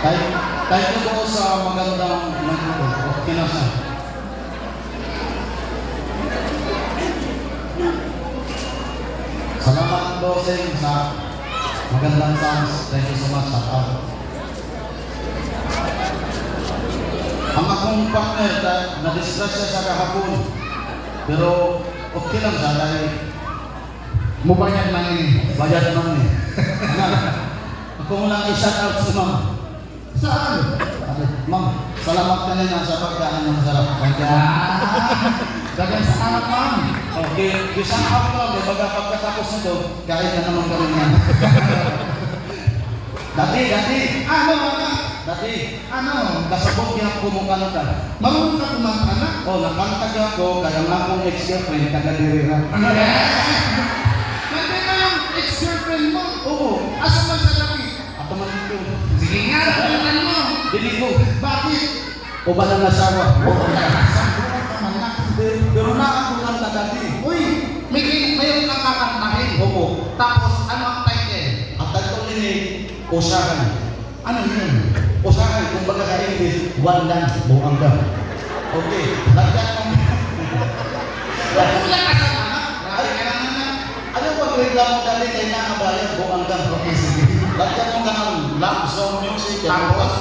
Kahit na po sa magandang kinasa. Salamat Doseng sa magandang songs. Thank you so much. Ang akong partner, na-distress siya sa kahapon. Pero okay lang siya dahil Mubayad man eh. bayad man eh. Ako lang i-shout out sa ma'am. Saan? Ma'am, salamat ka na sa pagkaan ng masarap. Thank you, ma'am. Dagang salamat, ma'am. Okay, isang out lang. Baga pagkatapos nito, kahit na naman kami niya. Dati. Ano? Kasabot niya ako mong ka. Marunong ka kumanta na? Oh, nakantag ako, kaya nga akong ex-girlfriend, taga-dirihan. Nandun na yung ex-girlfriend mo. Oo, Asa man sa laki? ako man ito. Sige nga, nakulitan mo. Dili ko. Bakit? O ba nang nasawa? Naman. Pero na ako lang dati. Uy, mayroon kang kakantahin. Oo. Tapos, ano ang title? At ito ni usahan. Ano yun? Usahan, kung baga sa English, one dance, buang ka. Okay, lagyan mo. Wala ka sa anak. Grabe ka naman na. Ano ba reklamo dati kay nakabayan, buang ka. Okay, sige. Lagyan mo ka ng love song music. Tapos,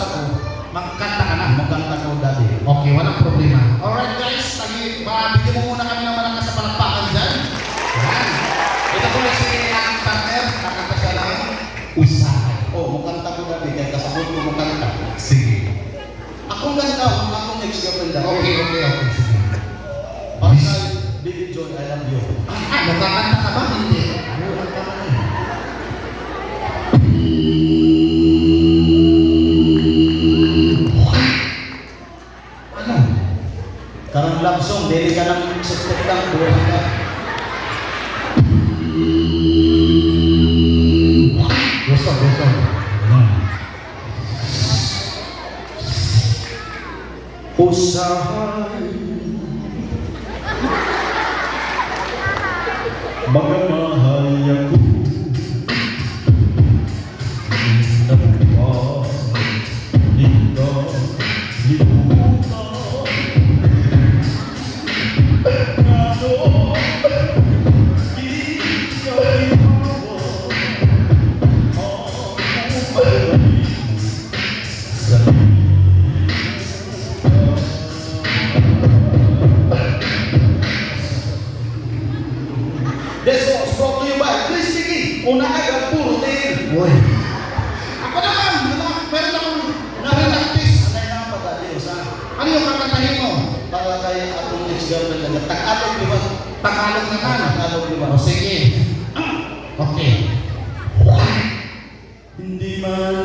magkanta ka na. Magkanta ko dati. Okay, walang problema. Alright guys, bigyan mo muna kami ng malakas sa palakpakan dyan. Yan. Ito po yung sige ang partner. Nakanta siya lang. Usahay. Oh, magkanta ko dati, kaya kasabot ko magkanta. Sige. Akong ganda, akong ex-girlfriend dati. Okay, sige. Para sa Baby Joy, I love you. Nakakanta ka ba? Hindi. Ano? Karang love song, dili ka ng suspect lang, buwan ka. Gusto. Usahay magmahal ako hindi limutan ano ika'y This was brought to you by Chris Sigi. Una agad puro tayo. Uy. Ako naman. Meron akong narinaktis. Anay na ang pagdali sa Ano yung kakantahin mo? para kay atong ex-girlfriend na Tagalog di ba? Tagalog naman. Tagalog di ba? O sige. Okay. Hindi man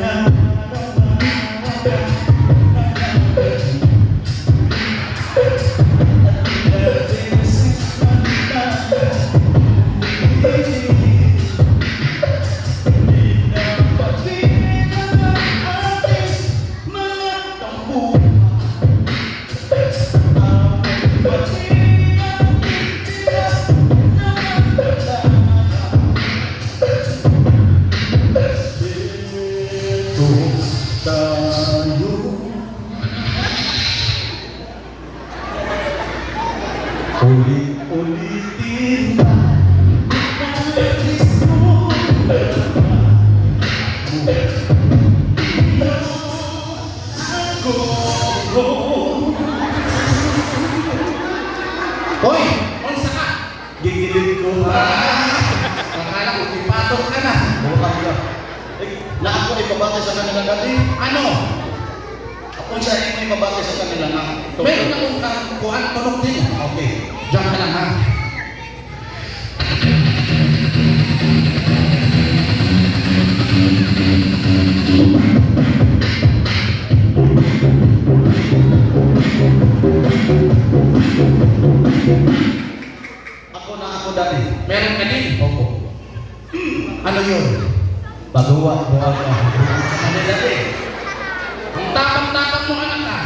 ulit-ulitin na Hoy! Unsa ka? gigilid ko Akala ko, ipatok ka na. bukan ka na ako ay pabatay sa kanila dati Ano? ako sa inyo ay pabatay sa kanila na Meron akong kuhan, tunog din. okay Diyan ka lang ha. ako dati Meron ka din. opo Ano yun? baguwa buwan ka ano dati Ang tapang-tapang mo anak ka.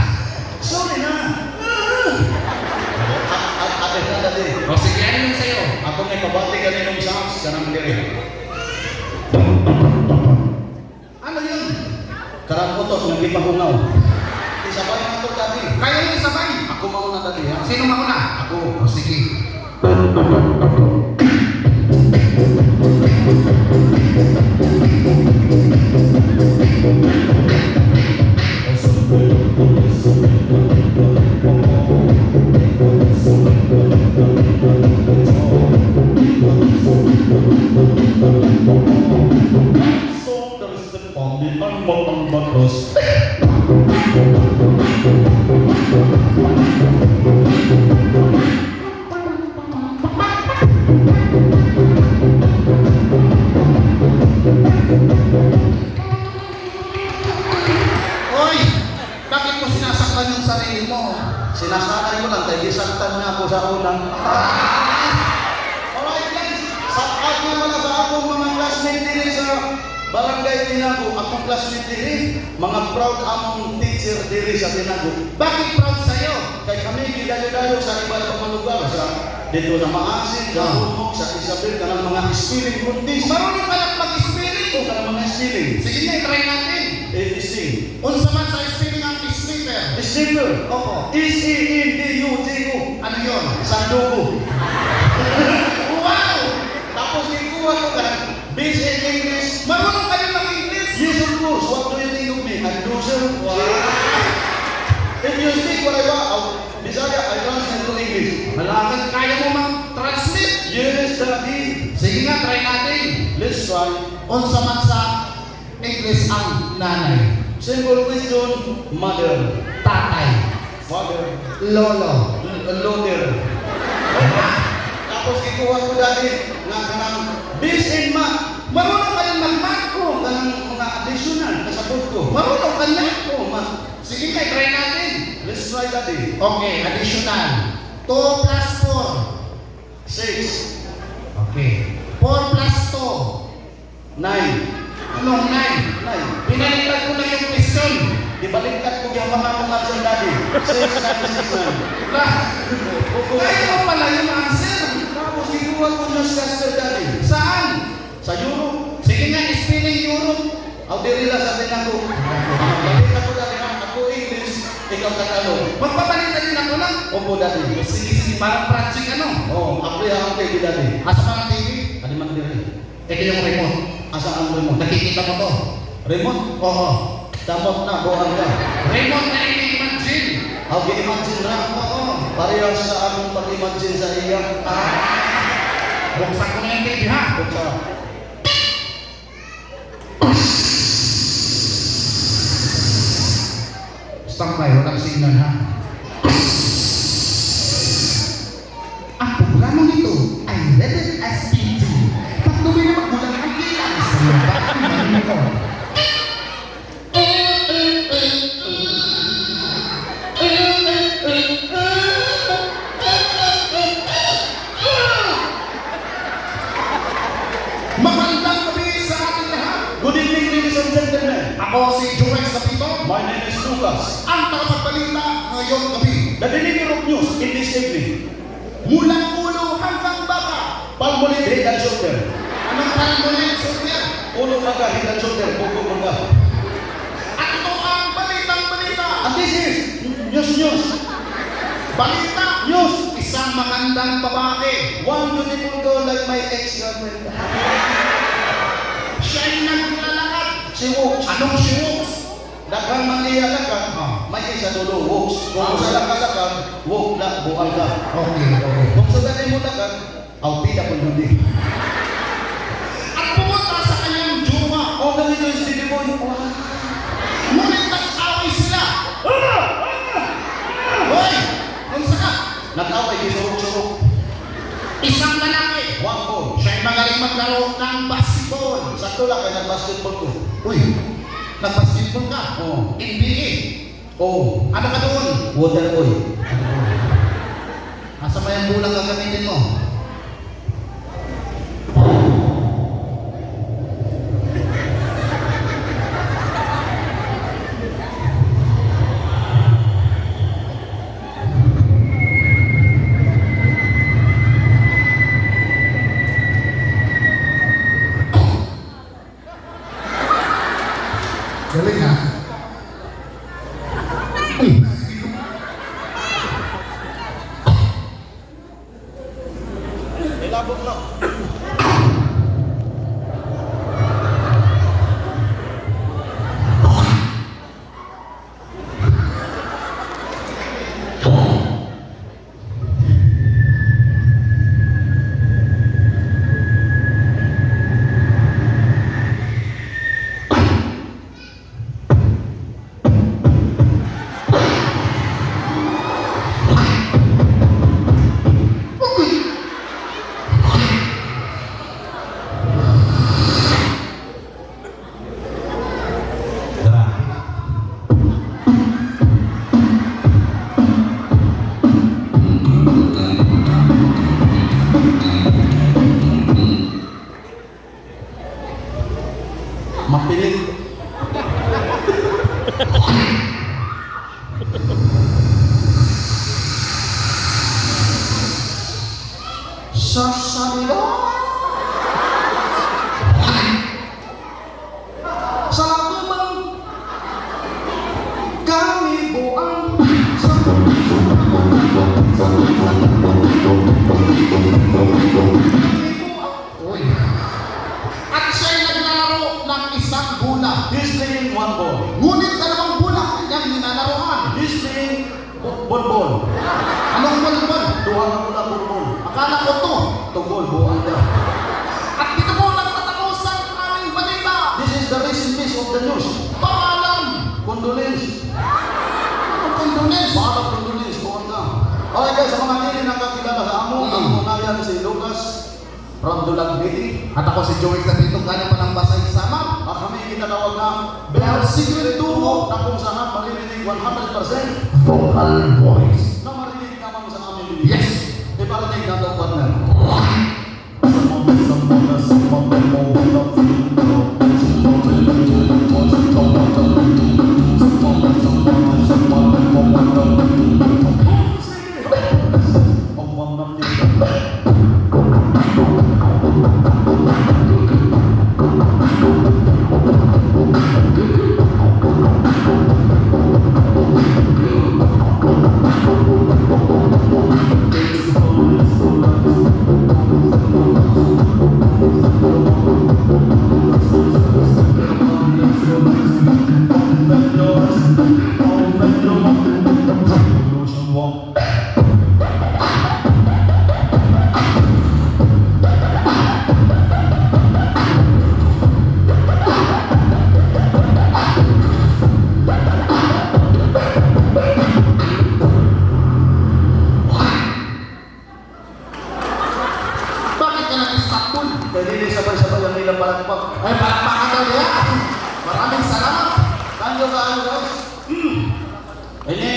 sorry na ate na dati O sige, ano yung sa'yo? ako may pabati kaninong sounds ka naman diri Ano yun? Karang utos, yung ipagungaw. Isabay na ito dati. Kayo yung isabay. Ako mauna dati ha. Sino mauna? Ako. O sige. So, there's the pamitan mo ang batos. Oy! Bakit mo sinasaktan yung sarili mo? Sinasakay ko lang, dahil isaktan niya ako sa unang. Alright guys, sakat nga pala sa akong mga classmate din sa barangay Tinago. Akong classmate din, mga proud among teacher din sa Tinago. Bakit proud sa'yo? Kaya kami gidayo-dayo sa iba't ibang lugar, sa dito na Maasin, sa Humok, sa Isabel, kanang mga spelling contest. Marunong ka lang mag-spelling. Ito, kanang mga spelling. Sige nga, try natin. Sing. Unsa man sa spelling ang sleeper? December. Oo. S-E-N-D-U-T-O. Ano yun? Sandugo. Wow! Tapos ikuha ko ka, based in English. Marunong ka rin mag-English. Yes, of course. What do you think of me? I'm loser. If you speak whatever, Bisaya, I translate to English. Malakad, kaya mo mag-translate. Yes, Daddy. Sige nga, try natin. Let's try. Unsa man sa English ang nanay, Simple question, mother, tatay, father, lolo. loader. Tapos ikuha ko dati nga kanang based in math. Marunong ka rin mag-math. Oh, kanang mga additional kasabot ko. Marunong ka niya. Oh, math. Sige nga, try natin. Let's try Daddy. Okay, additional. 2 plus 4. 6, Okay. 4 plus 2. 9, Anong 9? 9. Pinalitan ko na yung question. Dibaliktad ko yung mga answer Daddy. 6, 9, 6, 9. Lah, kaya mo pala yung answer. Tapos ikuha ko yung sister Daddy. Saan? Sa Europe. Sige nga, spelling Europe. Ang dirila sa atin ako. Balik ako Daddy. Ako English, ikaw Tagalog. Magpapalitan din ako lang. Opo Daddy. Sige, sige, parang project ano. Oh, apply ako kay Daddy. Asa pa ang TV? Ano man diri? Ito yung remote. Asa ang remote? Nakikita mo to? Remote? Oo. Damot na, buwan ka. Remote na i-imagine. How do you imagine na? Oo. Parehas sa among pag-imagine sa iya. Buksan ko na yung TV ha. Buksa. Standby, walang signal ha. Ang programa nito ay rated as PG. Tatlo may na magulang ang bilang sa lupa ang manito. Magandang gabi sa ating lahat. Good evening, ladies and gentlemen. Ako si Joel Sapito, My name is Lucas. ang tagapagbalita ngayong gabi. The delivery of news in this evening. Mula ulo hanggang baba. Palmolive head and shoulder. Anong palmolive soldier? Ulo maga, head and shoulder, buko maga. At ito ang balitang balita. And this is news. Balita. News. Isang magandang babae. One beautiful girl like my ex-girlfriend. Siya'y naglalakad. She walks. Anong she walks? Daghang man iya lakad, may isa dulo walks. Kung sa lakad, walk lang, buang ka. Okay, okay. Kung sa dali mo lakad, ang pida ko hindi. At pumunta sa kanyang jowa. Oh, ganito yung Stevie Boy. Ngunit nag-away sila. Hoy! Kung ka? Nag-away, gisurok-surok. Isang lalaki. One ball. Siya'y magaling maglaro ng basketball. Sakto lang kaya nag-basketball ko. Uy, nag-basketball ka? Oo. NBA. Oh, Ano ka doon? water boy. Asa ba yung bulang gagamitin mo? Galing ha? Sa salila. Sa kumang kami buang sa Uy. At siya'y naglalaro ng isang bola. He's playing one ball. Ngunit dalawang bola kanyang ninalaroan. He's playing ball. Anong bulbul? Duha na mula ball. Akala ko to. Tugol, buwan ka. At dito po nagtatapos ang aming balita. This is the recent piece of the news. Paalam. Condolence. Ang Condolence. Paalam condolence, buwan ka. Okay guys, sa mga hindi nakakilala sa amo, ang unayan si Lucas from Dulagbiti. At ako si Joey sa dito galing pa ng Basay Sama. At kami kinatawag na Bell Secret Duo na kung saan maririnig 100% Vocal voice. na marinig naman sa aming bibig. Yes. Iparinig na ito, partner. Bakit ka nag-sakul? Hindi sabay-sabay ang nilang palakpak. Ay, palakpakan daw niya. Maraming salamat. Kanyo ka ano guys? Ini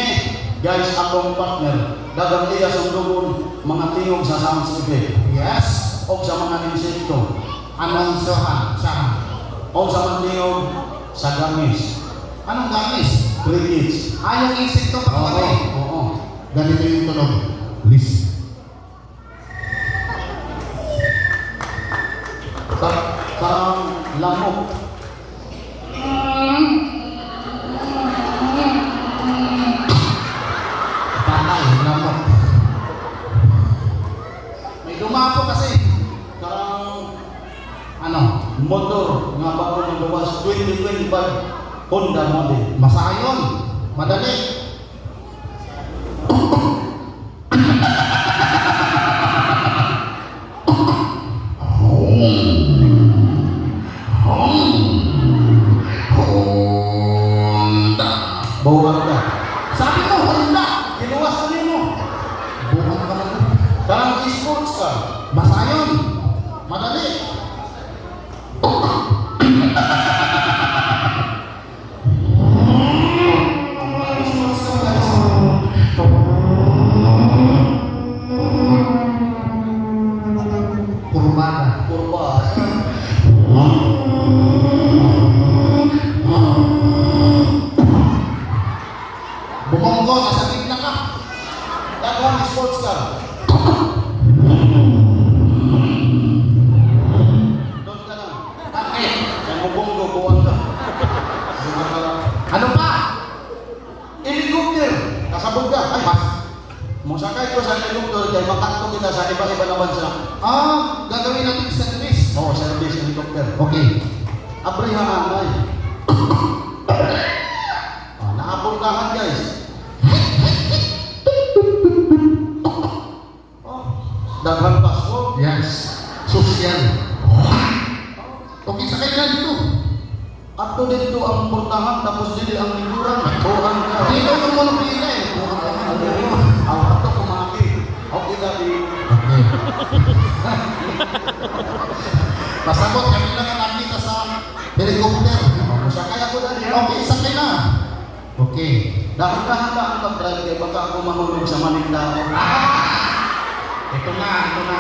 guys, akong partner. Dagang iya sa dugon mga tingog sa soundscape. Yes. O sa mga insekto. Anong sohan? Sahan? O sa mga tingog sa gamis. Anong gamis? Crickets. Yung insekto pa Oo, kami. oo. Ganito yung tunog. List. Parang lamok. Patay, lamok. May dumapo kasi. Parang Ano? motor nga bago ng gawas 2025 Honda model. Masayon. Madali. Honda. Bawal ka. Sabi mo, Honda. Kinuwas ka mo. Bukan ka man. Parang sports ka. Masayon. Madali. Sports ka guys. Kurbada. Kurba. Bumonggo, nasa gitna ka. Daghan sports ka. Doon ka lang. Bakit? Kaya mabonggo, buwan ka. Ano pa? Helicopter. Kasabog ka. Ay, musakay ko sa helicopter kaya makanto kita sa iba-iba na bansa. Gagawin natin sa service. Oo, service helicopter. Okay. Abriha anay. Naapuntahan guys. Daghan password. Yes. Social. Okay, sakay na dito. Ato dito ang portahan tapos dili ang likuran. Buhan ka. Dito yung monopila eh. Bukan ka man. Ang ato kumaki. Okay dati. Okay. Pasabot kami lang ang nakita sa helicopter. Musakay ako dali. Okay, sakay na. Okay. Dahan-dahan na ang pag-drive kaya baka ako mahulog sa Manila. Ito na, ito na.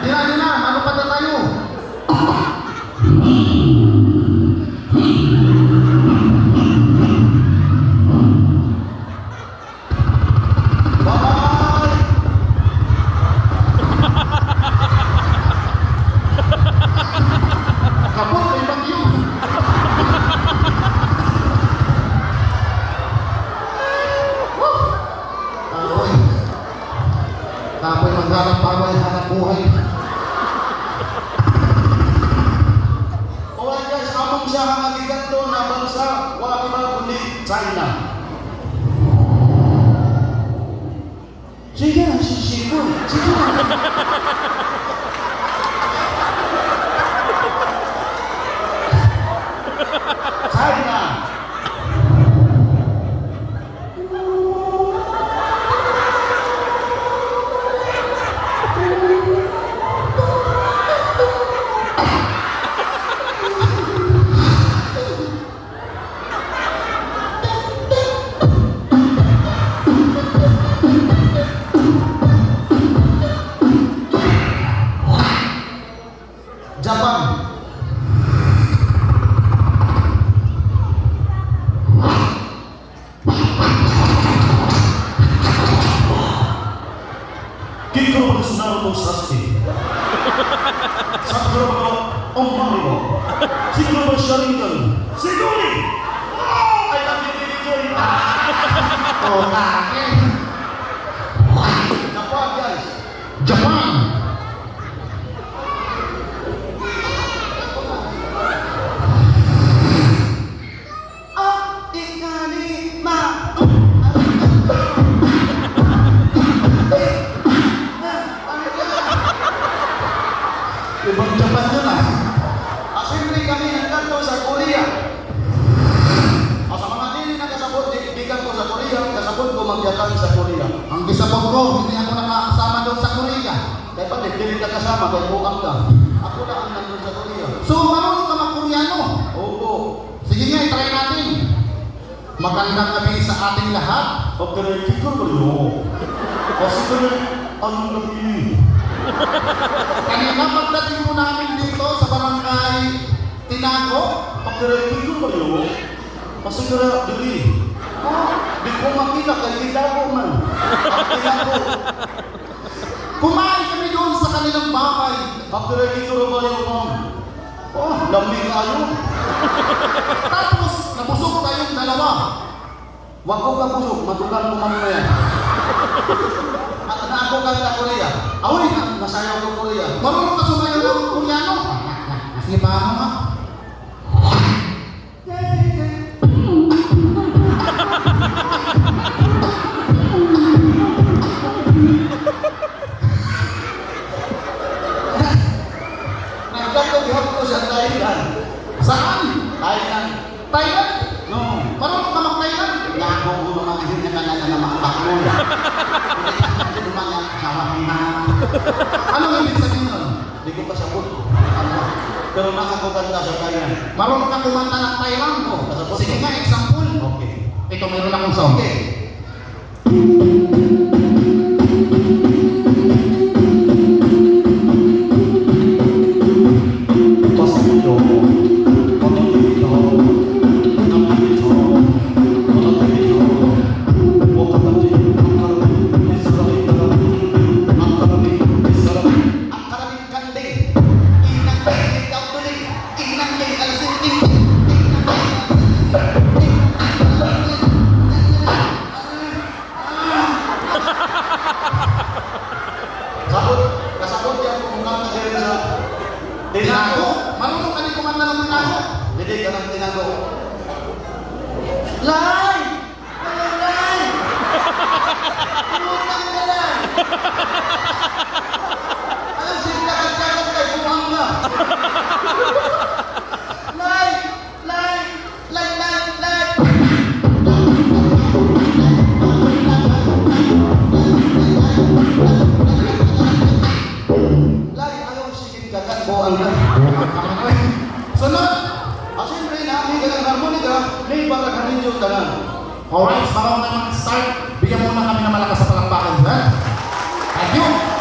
Di na, ano pa na tayo? Bye! Kapot, may bagyo. Kapoy. Kapoy, magharap bawal, hanap buhay. Alright guys, among siya ang agiganto na bansa, wala iba kundi China. Sige na, sisipon. Sige na. China. Japan. Kiko Naruto Sasuke. Sakura ko Omaro. Siguro Sharingan. Siguri. Oh, I love you, baby Joy. Oh, akin. Japan guys. Japan. Ah, ikani ma. Ibang Japan yun ah. Asimli kami nagkanto sa Korea. Sa mga dili na kasabot, dikan ko sa Korea, kasabot ko magyatan sa Korea. Ang gisabot ko, hindi ako nakasama doon sa Korea. Kaya pati, dili ka kasama, kaya buang ka. Ako na ang nandun sa Korea. So, marunong ka mag-Koreano. Oo. Sige nga, try natin. Magandang gabi sa ating lahat. Okay, kiko ko yun. Kasi kaya, anong gabi? Kanina pagdating mo namin dito sa barangay Tinago, Okay, kiko ko yun. Kasi kaya, dili. Di ko makita, kaya kita ko man. Ang tinago. kumain kami doon sa kanilang bahay. Okay, kiko ko yun, ma'am. Oh, lamig kayo. Tapos, nabusog tayong dalawa. Wag ko ka busog, matukan mo mamaya. At na ako ka sa Korea. Aoy, nasayaw ko Korea. Marunong ka sumayaw ng Koreano. Sige, paano nga? Nagkakagihap ko sa Thailand. Saan? Thailand. Thailand? No. Marunong ka mag-Thailand? Nako ko mga hindi na na mga baklo. Hindi ko mga asawa ng mga. Ano ang ibig sabihin nun? Hindi ko pa sabot. Ano? Pero nakakaganda sa Thailand. Marunong ka kumanta ng Thailand? Kasabot Sige ko. nga, example. Okay. Ito, meron akong song. Okay. Kasabot yan kung mga kagaya sa Tinago? Marunong ka din kumanta ng Tinago? Hindi ka ng tinago. Lai! Lai! Putang ka lang! Alam siya kagat-kagat kay buwang ka. Lai! Lai! Lai! Lai! Lai! Lai! Ayaw sige kagat buwang ka. Sunod! Asin rin namin ka ng harmonika, may barakanin yung tanan. Alright, bago na mag-start, bigyan muna kami ng malakas sa palakpakan dyan. Thank you!